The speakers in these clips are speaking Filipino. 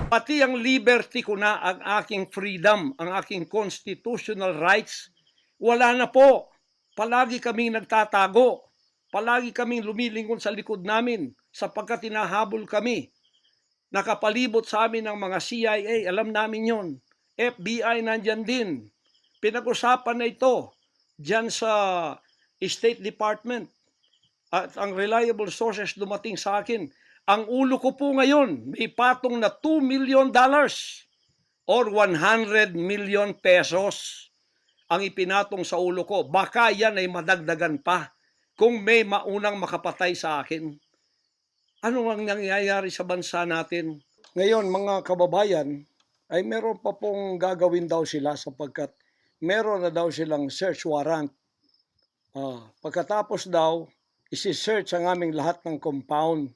Pati ang liberty ko na, ang aking freedom, ang aking constitutional rights, wala na po. Palagi kaming nagtatago. Palagi kaming lumilingon sa likod namin sapagkat tinahabol kami. Nakapalibot sa amin ng mga CIA, alam namin yon. FBI nandyan din. Pinag-usapan na ito dyan sa State Department. At ang reliable sources dumating sa akin. Ang ulo ko po ngayon, may patong na $2 million or 100 million pesos ang ipinatong sa ulo ko. Baka yan ay madagdagan pa kung may maunang makapatay sa akin. Ano ang nangyayari sa bansa natin? Ngayon, mga kababayan, ay meron pa pong gagawin daw sila sapagkat meron na daw silang search warrant. Pagkatapos daw, isi-search ang aming lahat ng compound.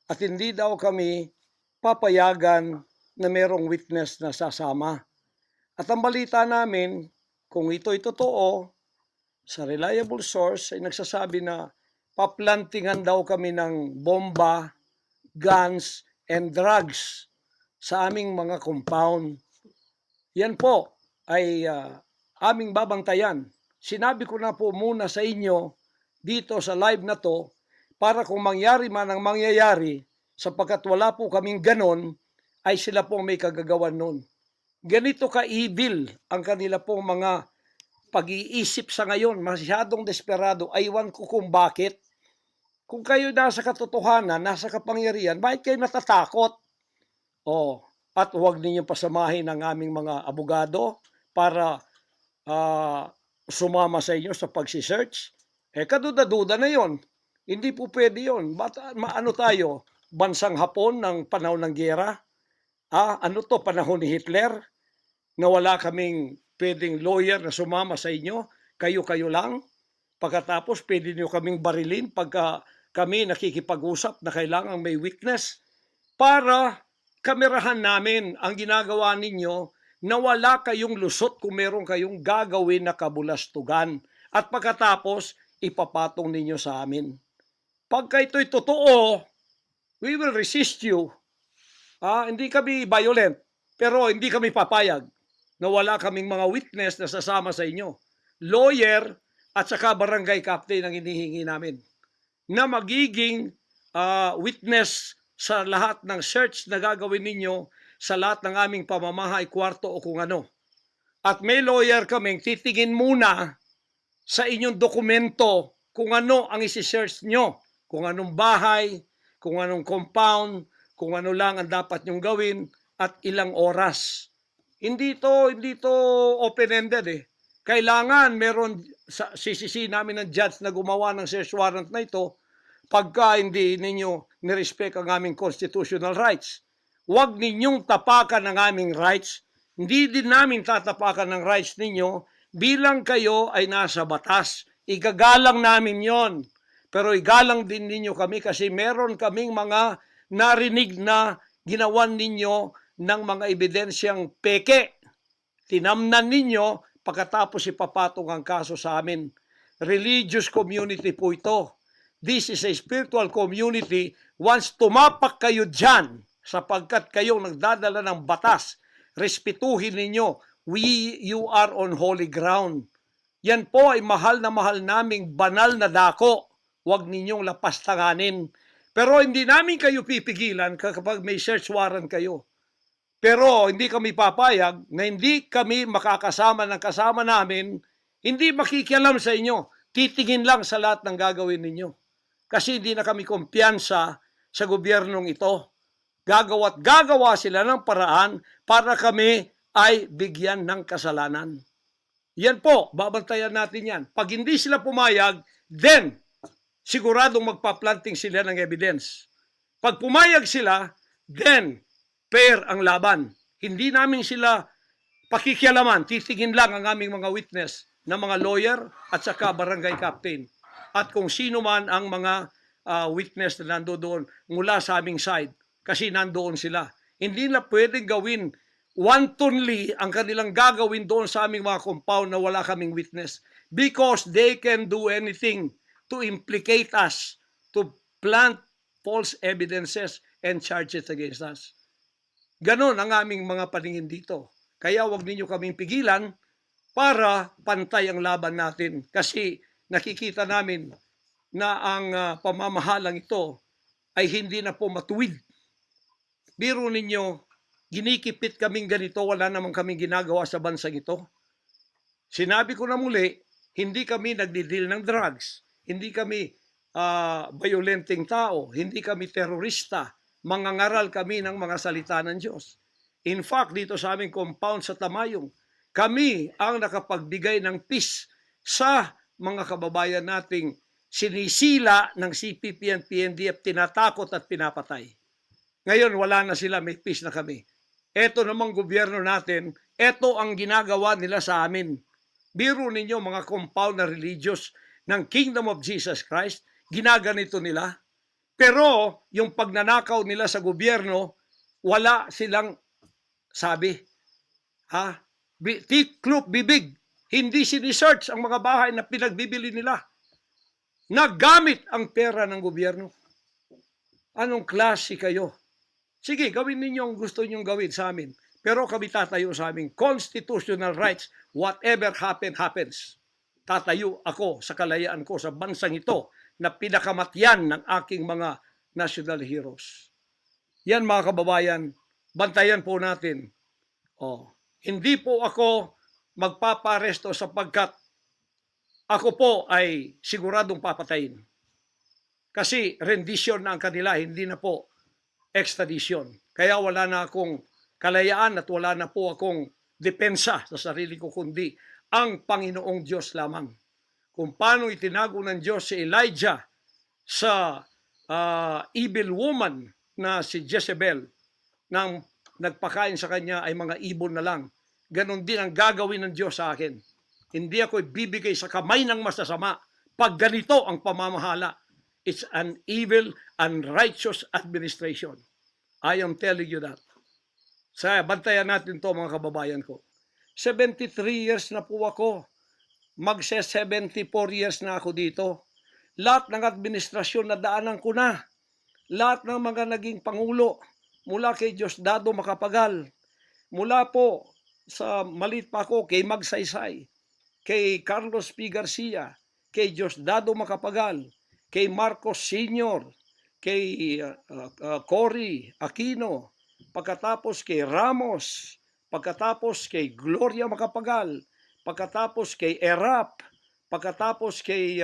At hindi daw kami papayagan na merong witness na sasama. At ang balita namin, kung ito'y totoo, sa reliable source ay nagsasabi na paplantingan daw kami ng bomba, guns, and drugs sa aming mga compound. Yan po ay aming babantayan. Sinabi ko na po muna sa inyo dito sa live na to para kung mangyari man ang mangyayari, sapagkat wala po kaming ganon, ay sila pong may kagagawan nun. Ganito ka-evil ang kanila pong mga pag-iisip sa ngayon, masyadong desperado. Aywan ko kung bakit. Kung kayo nasa katotohanan, nasa kapangyarihan, bakit kayo natatakot? At huwag ninyong pasamahin ang aming mga abogado para sumama sa inyo sa pagsisearch. Kaduda-duda na yon. Hindi po pwede yun. Ano tayo? Bansang Hapon ng panahon ng giyera? Ano to? Panahon ni Hitler? Na wala kaming pwedeng lawyer na sumama sa inyo? Kayo-kayo lang? Pagkatapos, pwede nyo kaming barilin pagka kami nakikipag-usap na kailangan may witness para kamerahan namin ang ginagawa ninyo na wala kayong lusot kung meron kayong gagawin na kabulastugan. At pagkatapos, ipapatong ninyo sa amin. Pagka ito'y totoo, we will resist you. Hindi kami violent, pero hindi kami papayag na wala kaming mga witness na sasama sa inyo. Lawyer at saka barangay captain ang hinihingi namin na magiging witness sa lahat ng search na gagawin ninyo sa lahat ng aming pamamahay, kwarto o kung ano. At may lawyer kaming titingin muna sa inyong dokumento kung ano ang isi-search nyo. Kung anong bahay, kung anong compound, kung ano lang ang dapat nyong gawin at ilang oras. Hindi to open-ended . Kailangan meron sisisi namin ng judge na gumawa ng search warrant na ito pagka hindi ninyo nirespect ang aming constitutional rights. Huwag ninyong tapakan ang aming rights. Hindi din namin tatapakan ng rights ninyo bilang kayo ay nasa batas. Igagalang namin yon. Pero igalang din ninyo kami kasi meron kaming mga narinig na ginawan ninyo ng mga ebidensyang peke. Tinamnan ninyo pagkatapos ipapatong ang kaso sa amin. Religious community po ito. This is a spiritual community. Once tumapak kayo dyan, sapagkat kayong nagdadala ng batas, respetuhin ninyo. You are on holy ground. Yan po ay mahal na mahal naming banal na dako. Huwag ninyong lapastanganin. Pero hindi namin kayo pipigilan kapag may search warrant kayo. Pero hindi kami papayag na hindi kami makakasama ng kasama namin, hindi makikialam sa inyo. Titingin lang sa lahat ng gagawin ninyo. Kasi hindi na kami kumpiyansa sa gobyernong ito. Gagawa sila ng paraan para kami ay bigyan ng kasalanan. Yan po, babantayan natin yan. Pag hindi sila pumayag, then siguradong magpa-planting sila ng evidence. Pag pumayag sila, then fair ang laban. Hindi namin sila pakikialaman. Titingin lang ang aming mga witness na mga lawyer at saka barangay captain. At kung sino man ang mga witness na nandoon mula sa aming side. Kasi nandoon sila. Hindi na pwedeng gawin wantonly ang kanilang gagawin doon sa aming mga compound na wala kaming witness. Because they can do anything to implicate us, to plant false evidences and charges against us. Ganon ang aming mga paningin dito. Kaya wag ninyo kaming pigilan para pantay ang laban natin. Kasi nakikita namin na ang pamamahalang ito ay hindi na po matuwid. Biro ninyo, ginikipit kaming ganito, wala namang kaming ginagawa sa bansang ito. Sinabi ko na muli, hindi kami nagdi-deal ng drugs, hindi kami violenting tao, hindi kami terorista, mangangaral kami ng mga salita ng Diyos. In fact, dito sa aming compound sa Tamayong, kami ang nakapagbigay ng peace sa mga kababayan nating sinisila ng CPP and PNDF, tinatakot at pinapatay. Ngayon, wala na sila, may peace na kami. Ito namang gobyerno natin, ito ang ginagawa nila sa amin. Biro ninyo mga compound na religious ng Kingdom of Jesus Christ, ginaganito nila. Pero yung pagnanakaw nila sa gobyerno, wala silang sabi. Tiklop bibig. Hindi sinisearch ang mga bahay na pinagbibili nila. Nagamit ang pera ng gobyerno. Anong klase kayo? Sige, gawin ninyo ang gusto ninyong gawin sa amin. Pero kami tatayo sa aming constitutional rights. Whatever happens. Tatayo ako sa kalayaan ko sa bansang ito na pinakamatyan ng aking mga national heroes. Yan mga kababayan, bantayan po natin. Hindi po ako magpaparesto sapagkat ako po ay siguradong papatayin. Kasi rendition na ang kanila, hindi na po extradition. Kaya wala na akong kalayaan at wala na po akong depensa sa sarili ko, kundi ang Panginoong Diyos lamang. Kung paano itinago ng Diyos si Elijah sa evil woman na si Jezebel, nang nagpakain sa kanya ay mga ibon na lang. Ganon din ang gagawin ng Diyos sa akin. Hindi ako ibibigay sa kamay ng masasama pag ganito ang pamamahala. It's an evil, unrighteous administration. I am telling you that. Bantayan natin to mga kababayan ko. 73 years na po ako. Magse-74 years na ako dito. Lahat ng administrasyon na daanan ko na. Lahat ng mga naging pangulo. Mula kay Diosdado Macapagal. Mula po sa malit pa ako kay Magsaysay. Kay Carlos P. Garcia. Kay Diosdado Macapagal. Kay Marcos Sr., kay Cory Aquino, pagkatapos kay Ramos, pagkatapos kay Gloria Macapagal, pagkatapos kay Erap, pagkatapos kay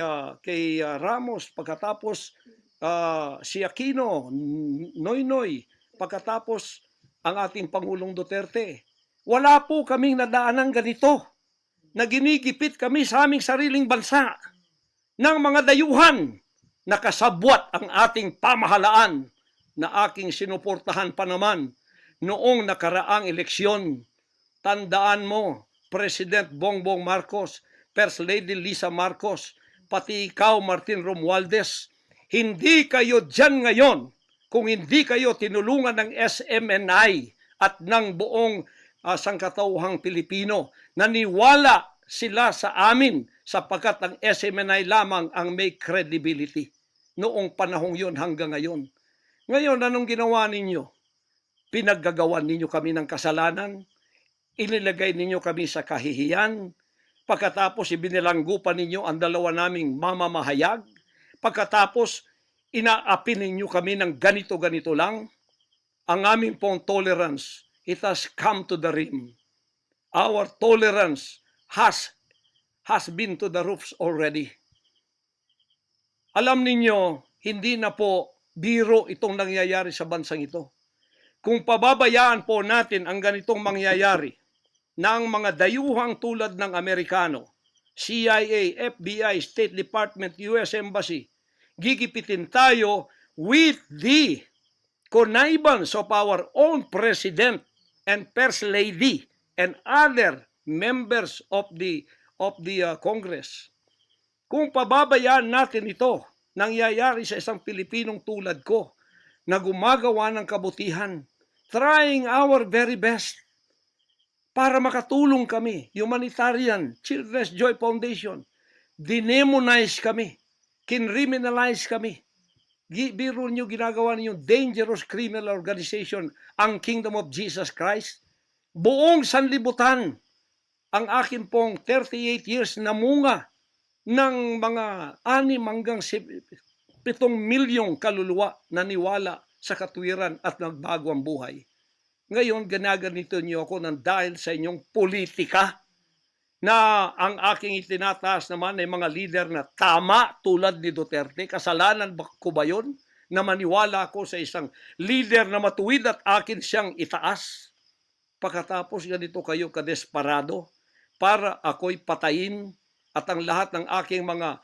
Ramos, pagkatapos si Aquino, Noynoy, pagkatapos ang ating Pangulong Duterte. Wala po kaming nadaanan ganito na ginigipit kami sa aming sariling bansa ng mga dayuhan. Nakasabwat ang ating pamahalaan na aking sinuportahan pa naman noong nakaraang eleksyon. Tandaan mo, President Bongbong Marcos, First Lady Lisa Marcos, pati ikaw Martin Romualdez, hindi kayo dyan ngayon kung hindi kayo tinulungan ng SMNI at ng buong sangkatauhang Pilipino. Naniwala sila sa amin sapagkat ang SMNI lamang ang may credibility. Noong panahong yon hanggang ngayon. Ngayon, anong ginawa ninyo? Pinaggagawan ninyo kami ng kasalanan, inilagay ninyo kami sa kahihiyan, pagkatapos ibinilanggo pa ninyo ang dalawa naming mamamahayag, pagkatapos inaapi ninyo kami ng ganito-ganito lang, ang aming pong tolerance, it has come to the rim. Our tolerance has been to the roofs already. Alam ninyo, hindi na po biro itong nangyayari sa bansang ito. Kung pababayaan po natin ang ganitong mangyayari ng mga dayuhang tulad ng Amerikano, CIA, FBI, State Department, US Embassy, gigipitin tayo with the connivance of our own President and First Lady and other members of the Congress. Kung pababayaan natin ito, nangyayari sa isang Pilipinong tulad ko na gumagawa ng kabutihan, trying our very best para makatulong kami, humanitarian, Children's Joy Foundation, dinemonize kami, kinriminalize kami. Biro nyo, ginagawa ninyo dangerous criminal organization ang Kingdom of Jesus Christ. Buong sanlibutan ang akin pong 38 years na munga ng mga 6 hanggang 7 milyong kaluluwa na niwala sa katwiran at nagbago ang buhay. Ngayon, ginaganito niyo ako ng dahil sa inyong politika na ang aking itinataas naman ay mga leader na tama tulad ni Duterte. Kasalanan ko ba yun na maniwala ako sa isang leader na matuwid at akin siyang itaas? Pagkatapos ganito kayo kadesperado para ako'y patayin at ang lahat ng aking mga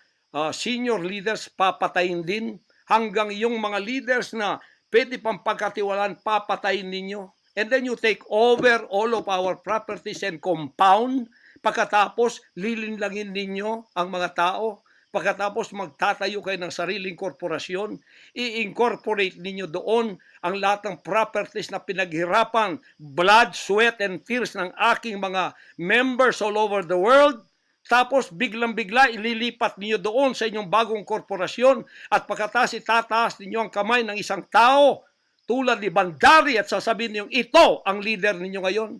senior leaders papatayin din, hanggang yung mga leaders na pwede pang pagkatiwalaan papatayin ninyo. And then you take over all of our properties and compound. Pagkatapos, lilinlangin ninyo ang mga tao. Pagkatapos, magtatayo kayo ng sariling korporasyon. I-incorporate ninyo doon ang lahat ng properties na pinaghirapan, blood, sweat, and tears ng aking mga members all over the world. Tapos, biglang-bigla, ililipat ninyo doon sa inyong bagong korporasyon. At pagkatapos, itataas ninyo ang kamay ng isang tao tulad ni Bandari at sasabihin niyo, ito ang leader ninyo ngayon.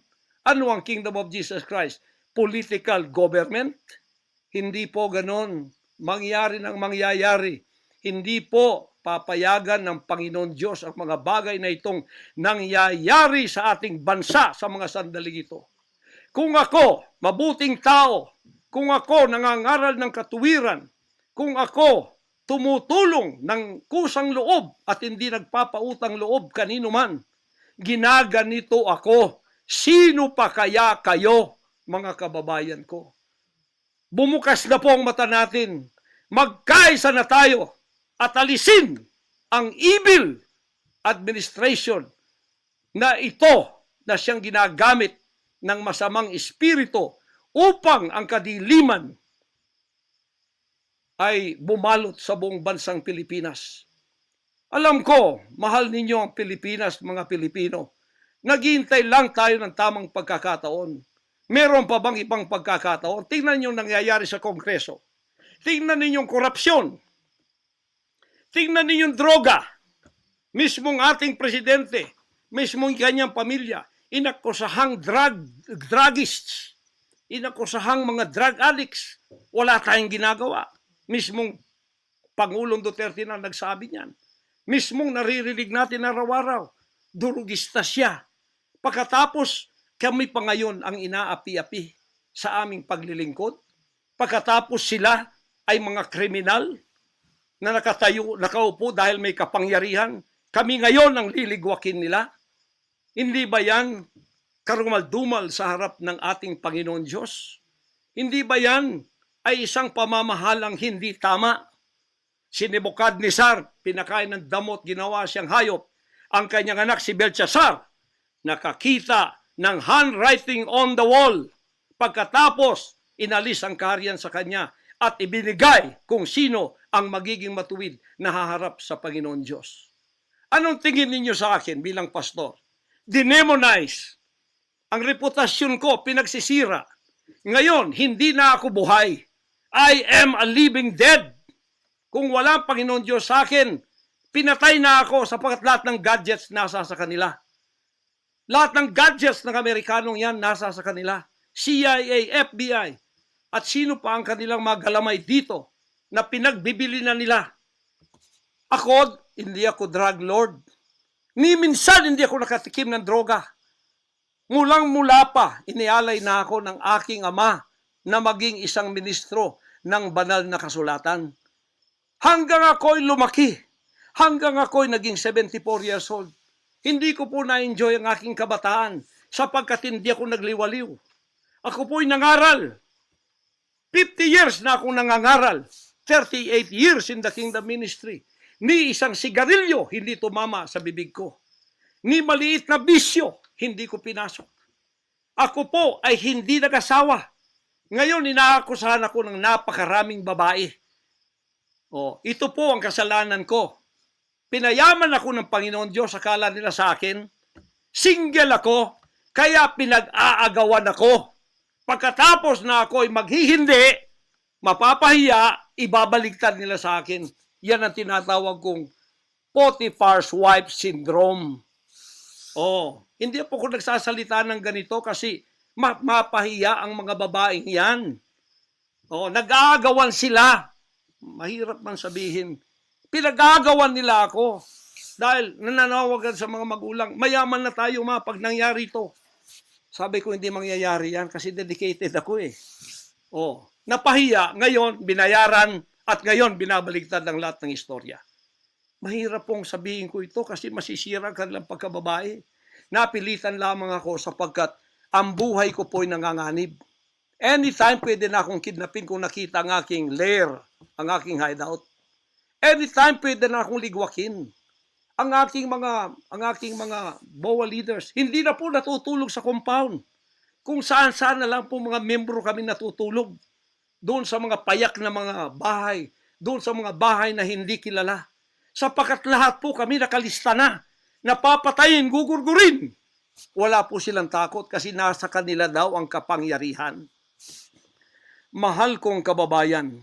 Ano ang Kingdom of Jesus Christ? Political government? Hindi po ganon. Mangyari ng mangyayari. Hindi po papayagan ng Panginoon Diyos ang mga bagay na itong nangyayari sa ating bansa sa mga sandaling ito. Kung ako, mabuting tao, kung ako nangangaral ng katuwiran, kung ako tumutulong ng kusang loob at hindi nagpapautang loob kanino man, ginaganito ako. Sino pa kaya kayo, mga kababayan ko? Bumukas na po ang mata natin. Magkaisa na tayo at alisin ang evil administration na ito na siyang ginagamit ng masamang espiritu upang ang kadiliman ay bumalot sa buong bansang Pilipinas. Alam ko, mahal ninyo ang Pilipinas, mga Pilipino. Naghihintay lang tayo ng tamang pagkakataon. Meron pa bang ibang pagkakataon? Tingnan niyo nangyayari sa Kongreso. Tingnan ninyong korupsyon. Tingnan ninyong droga. Mismong ating presidente, mismong kanyang pamilya, inakusahang druggists, inakusahang mga drug addicts. Wala tayong ginagawa. Mismong Pangulong Duterte na nagsabi niyan. Mismong naririnig natin araw-araw, durugista siya. Pagkatapos, kami pa ngayon ang inaapi-api sa aming paglilingkod. Pagkatapos sila ay mga kriminal na nakaupo dahil may kapangyarihan. Kami ngayon ang liligwakin nila. Hindi ba yan karumal-dumal sa harap ng ating Panginoon Diyos? Hindi ba yan ay isang pamamahalang hindi tama? Si Nebukadnezar, pinakain ng damot, ginawa siyang hayop. Ang kanyang anak si Belshazzar, nakakita ng handwriting on the wall. Pagkatapos, inalis ang kaharian sa kanya at ibinigay kung sino ang magiging matuwid na haharap sa Panginoon Diyos. Anong tingin ninyo sa akin bilang pastor? Dinemonize. Ang reputasyon ko pinagsisira. Ngayon, hindi na ako buhay. I am a living dead. Kung walang Panginoon Diyos sa akin, pinatay na ako sapagkat lahat ng gadgets nasa sa kanila. Lahat ng gadgets ng Amerikanong yan nasa sa kanila. CIA, FBI, at sino pa ang kanilang mga galamay dito na pinagbibili na nila. Ako, hindi ako drug lord. Ni minsan hindi ako nakatikim ng droga. Mulang-mula pa, inialay na ako ng aking ama na maging isang ministro ng banal na kasulatan. Hanggang ako'y lumaki, hanggang ako'y naging 74 years old, hindi ko po na-enjoy ang aking kabataan sapagkat hindi ako nagliwaliw. Ako po'y nangaral. 50 years na akong nangangaral. 38 years in the kingdom ministry. Ni isang sigarilyo hindi tumama sa bibig ko. Ni maliit na bisyo hindi ko pinasok. Ako po ay hindi nag-asawa. Ngayon, inaakusahan ako ng napakaraming babae. Ito po ang kasalanan ko. Pinayaman ako ng Panginoon Diyos, akala nila sa akin. Single ako, kaya pinag-aagawan ako. Pagkatapos na ako ay maghihindi, mapapahiya, ibabaligtad nila sa akin. Yan ang tinatawag kong Potiphar's wife syndrome. Oh, hindi po ako nagsasalita ng ganito kasi mapahiya ang mga babaeng yan. Oh, nag-aagawan sila. Mahirap man sabihin. Pinag-aagawan nila ako. Dahil nananawagan sa mga magulang, mayaman na tayo pag nangyari ito. Sabi ko, hindi mangyayari yan kasi dedicated ako eh. Oh, napahiya, ngayon binayaran at ngayon binabaligtad ang lahat ng istorya. Mahirap pong sabihin ko ito kasi masisira ang kanilang pagkababae. Napilitan lamang ako sapagkat ang buhay ko po'y nanganganib. Anytime pwede na akong kidnapin kung nakita ang aking lair, ang aking hideout. Anytime pwede na akong ligwakin. Ang aking mga BOA leaders, hindi na po natutulog sa compound. Kung saan-saan na lang po mga membro kami natutulog. Doon sa mga payak na mga bahay, doon sa mga bahay na hindi kilala. Sapagkat lahat po kami nakalista na, napapatayin, gugurgurin. Wala po silang takot kasi nasa kanila daw ang kapangyarihan. Mahal kong kababayan,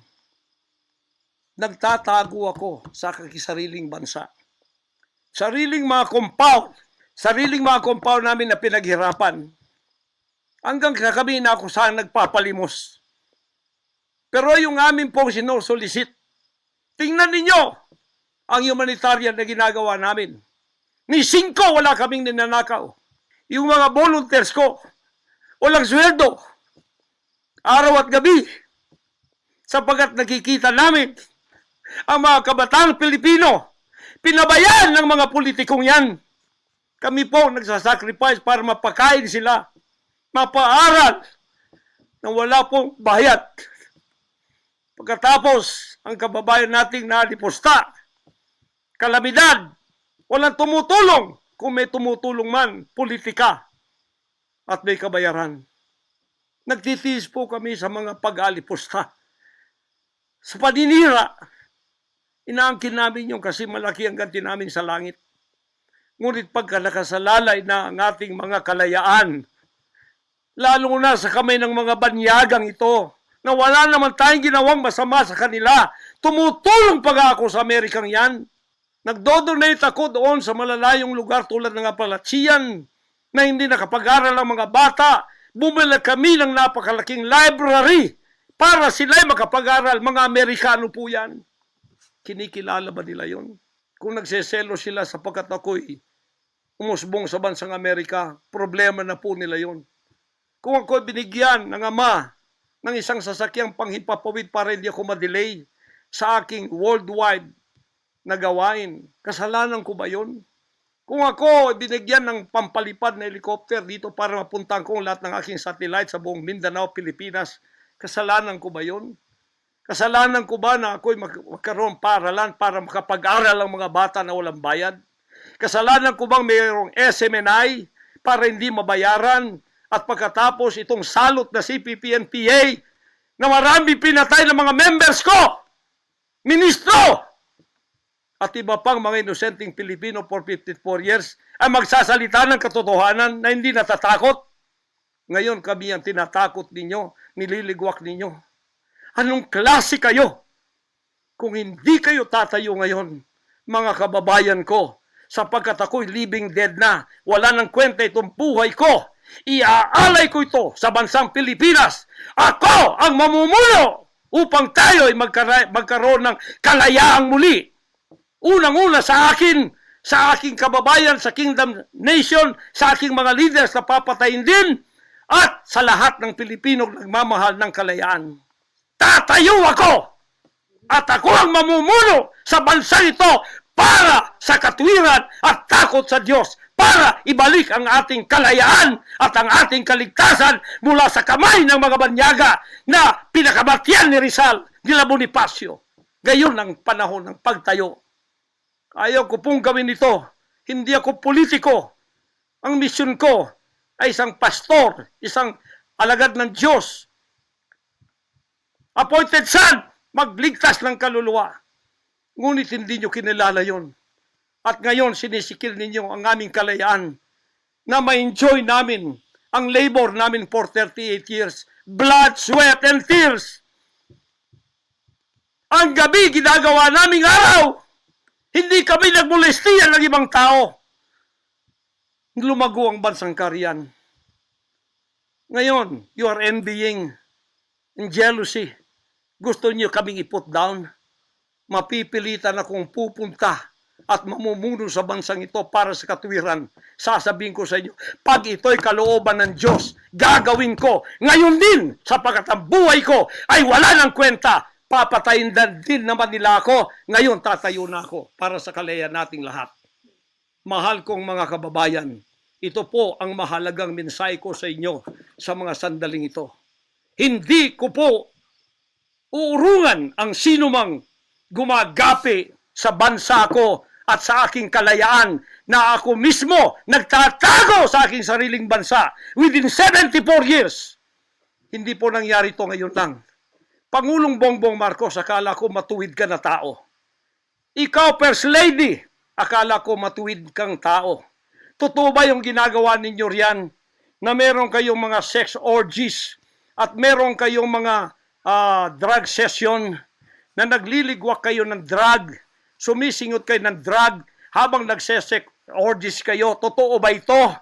nagtatago ako sa kakisariling bansa. Sariling mga compound namin na pinaghirapan. Hanggang kami na ako saan nagpapalimos. Pero yung amin pong sinusulisit, tingnan ninyo ang humanitarian na ginagawa namin. Ni 5 wala kaming ninanakaw. Yung mga volunteers ko, walang sweldo. Araw at gabi. Sapagkat nakikita namin ang mga kabataang Pilipino, pinabayaan ng mga politikong yan. Kami po nagsasacrifice para mapakain sila, mapaaral na wala pong bayad. Pagkatapos, ang kababayan nating nalipusta, kalamidad, walang tumutulong. Kung may tumutulong man, politika at may kabayaran. Nagtitiis po kami sa mga pag-alipusta. Sa paninira, inaangkin namin yung kasi malaki ang ganti namin sa langit. Ngunit pagka nakasalalay na ang ating mga kalayaan, lalo na sa kamay ng mga banyagang ito, na wala naman tayong ginawang masama sa kanila, tumutulong pa ako sa Amerikang yan. Nagdodonate ako doon sa malalayong lugar tulad ng Apalachian na hindi nakapag-aral ang mga bata. Bumili kami ng napakalaking library para sila'y makapag-aral. Mga Amerikano po yan. Kinikilala ba nila yon? Kung nagseselo sila sapagkat ako'y umusbong sa bansang Amerika, problema na po nila yon. Kung ako'y binigyan ng ama ng isang sasakyang panghimpapawid para hindi ako madelay sa aking worldwide na gawain, kasalanan ko ba yon? Kung ako binigyan ng pampalipad na helicopter dito para mapuntahan ko lahat ng aking satellite sa buong Mindanao, Pilipinas, kasalanan ko ba yon? Kasalanan ko ba na ako'y magkaroon paralan para makapag-aral ang mga bata na walang bayad? Kasalanan ko bang mayroong SMNI para hindi mabayaran? At pagkatapos itong salot na CPP-NPA na marami pinatay ng mga members ko, ministro, at iba pang mga inosenteng Pilipino for 54 years ay magsasalita ng katotohanan na hindi natatakot. Ngayon kami ang tinatakot ninyo, nililigwak ninyo. Anong klase kayo? Kung hindi kayo tatayo ngayon, mga kababayan ko, sapagkat ako'y living dead na, wala nang kwenta itong buhay ko, iaalay ko ito sa bansang Pilipinas. Ako ang mamumuno upang tayo ay magkaroon ng kalayaang muli. Unang-una sa akin, sa aking kababayan, sa Kingdom Nation, sa aking mga leaders na papatayin din, at sa lahat ng Pilipino nagmamahal ng kalayaan. Tatayo ako! At ako ang mamumuno sa bansa ito para sa katwiran at takot sa Diyos, para ibalik ang ating kalayaan at ang ating kaligtasan mula sa kamay ng mga banyaga na pinakabatyan ni Rizal, nila Bonifacio. Gayon ang panahon ng pagtayo. Ayaw ko pong gawin ito. Hindi ako politiko. Ang misyon ko ay isang pastor, isang alagad ng Diyos. Appointed son, magligtas ng kaluluwa. Ngunit hindi nyo kinilala yon. At ngayon sinisikil ninyo ang aming kalayaan na ma-enjoy namin ang labor namin for 38 years. Blood, sweat, and tears. Ang gabi ginagawa naming araw. Hindi kami nagmolestiya ng ibang tao. Lumago ang bansang Korean. Ngayon, you are envying and jealousy. Gusto niyo kaming i-put down. Mapipilitan akong pupunta at mamumuno sa bansang ito para sa katuwiran. Sasabihin ko sa inyo, pag ito'y kalooban ng Diyos, gagawin ko. Ngayon din, sapagkat ang buhay ko ay wala ng kwenta. Papatayin din naman nila ako. Ngayon, tatayo na ako para sa kalayan nating lahat. Mahal kong mga kababayan, ito po ang mahalagang mensahe ko sa inyo sa mga sandaling ito. Hindi ko po uurungan ang sinumang gumagapi sa bansa ko at sa aking kalayaan na ako mismo nagtatago sa aking sariling bansa within 74 years. Hindi po nangyari ito ngayon lang. Pangulong Bongbong Marcos, akala ko matuwid ka na tao. Ikaw, First Lady, akala ko matuwid kang tao. Totoo ba yung ginagawa ninyo riyan na meron kayong mga sex orgies at meron kayong mga drug session na nagliligwak kayo ng drug, sumisingot kayo ng drug habang nagsesex orgies kayo? Totoo ba ito?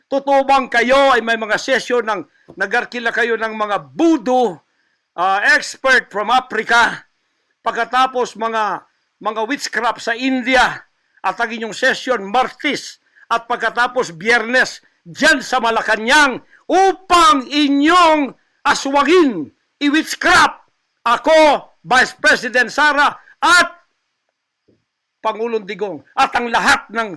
Totoo bang kayo ay may mga session ng nagarkila kayo ng mga voodoo expert from Africa, pagkatapos mga witchcraft sa India at ang inyong session Martes at pagkatapos Biyernes dyan sa Malacanang upang inyong aswagin, i-witchcraft ako, Vice President Sara at Pangulong Digong at ang lahat ng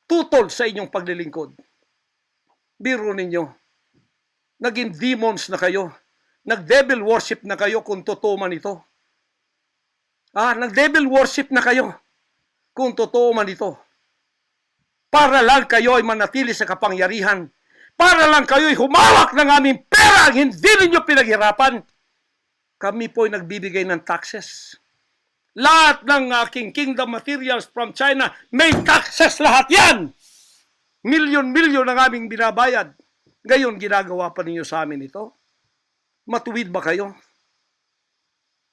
tutol sa inyong paglilingkod. Biro ninyo, naging demons na kayo, nag-devil worship na kayo kung totoo man ito. Nag-devil worship na kayo kung totoo man ito. Para lang kayo ay manatili sa kapangyarihan. Para lang kayo ay humawak ng aming pera ang hindi ninyo pinaghirapan. Kami po ay nagbibigay ng taxes. Lahat ng aking kingdom materials from China, may taxes lahat yan. Milyon-milyon ang aming binabayad. Ngayon, ginagawa pa ninyo sa amin ito? Matuwid ba kayo?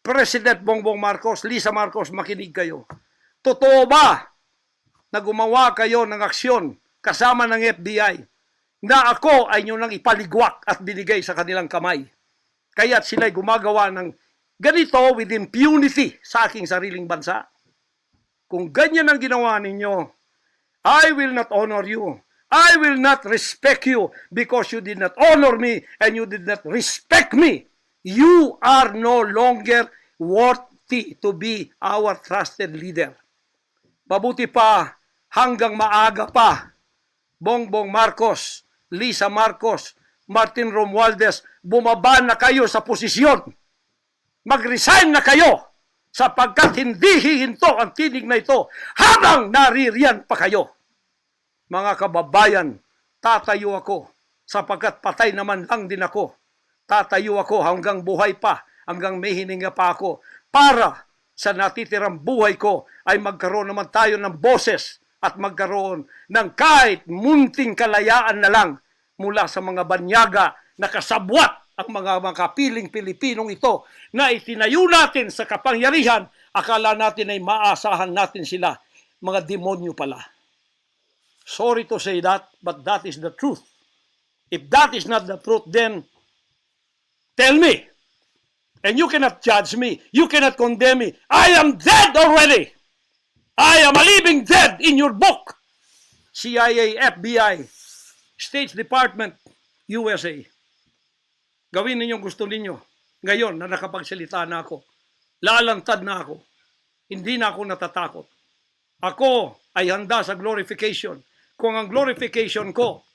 President Bongbong Marcos, Lisa Marcos, makinig kayo. Totoo ba na gumawa kayo ng aksyon kasama ng FBI na ako ay nyo nang ipaligwak at binigay sa kanilang kamay? Kaya't sila'y gumagawa ng ganito with impunity sa aking sariling bansa. Kung ganyan ang ginawa ninyo, I will not honor you. I will not respect you because you did not honor me and you did not respect me. You are no longer worthy to be our trusted leader. Mabuti pa hanggang maaga pa, Bongbong Marcos, Lisa Marcos, Martin Romualdez, bumaba na kayo sa posisyon. Mag-resign na kayo sapagkat hindi hihinto ang tinig na ito habang naririyan pa kayo. Mga kababayan, tatayo ako sapagkat patay naman lang din ako. Tatayo ako hanggang buhay pa, hanggang may hininga pa ako para sa natitirang buhay ko ay magkaroon naman tayo ng boses at magkaroon ng kahit munting kalayaan na lang mula sa mga banyaga na kasabwat ang mga kapiling Pilipinong ito na itinayo natin sa kapangyarihan. Akala natin ay maasahan natin sila. Mga demonyo pala. Sorry to say that, but that is the truth. If that is not the truth, then tell me. And you cannot judge me. You cannot condemn me. I am dead already. I am a living dead in your book. CIA, FBI, State Department, USA. Gawin ninyong gusto ninyo. Ngayon na nakapagsalita na ako, lalantad na ako. Hindi na ako natatakot. Ako ay handa sa glorification. Kung ang glorification ko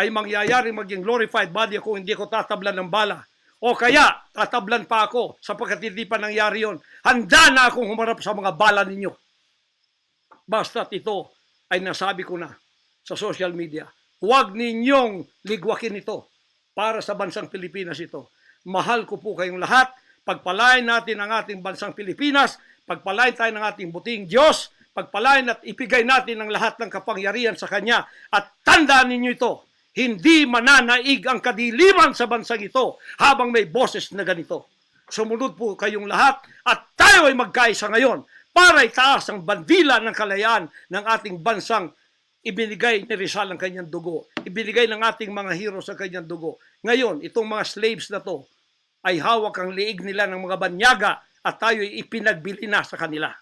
ay mangyayari maging glorified body ako, hindi ko tatablan ng bala. O kaya, tatablan pa ako sapagkat hindi pa nangyari yon. Handa na akong humarap sa mga bala ninyo. Basta't ito ay nasabi ko na sa social media. Huwag ninyong ligwakin ito para sa bansang Pilipinas ito. Mahal ko po kayong lahat. Pagpalain natin ang ating bansang Pilipinas. Pagpalain tayo ng ating buting Diyos. Pagpalain at ipigay natin ang lahat ng kapangyarihan sa Kanya. At tandaan ninyo ito. Hindi mananaig ang kadiliman sa bansang ito habang may boses na ganito. Sumunod po kayong lahat at tayo ay magkaisa ngayon para itaas ang bandila ng kalayaan ng ating bansang ibinigay ni Rizal ang kanyang dugo. Ibinigay ng ating mga heroes ang kanyang dugo. Ngayon, itong mga slaves na to ay hawak ang liig nila ng mga banyaga at tayo'y ipinagbili na sa kanila.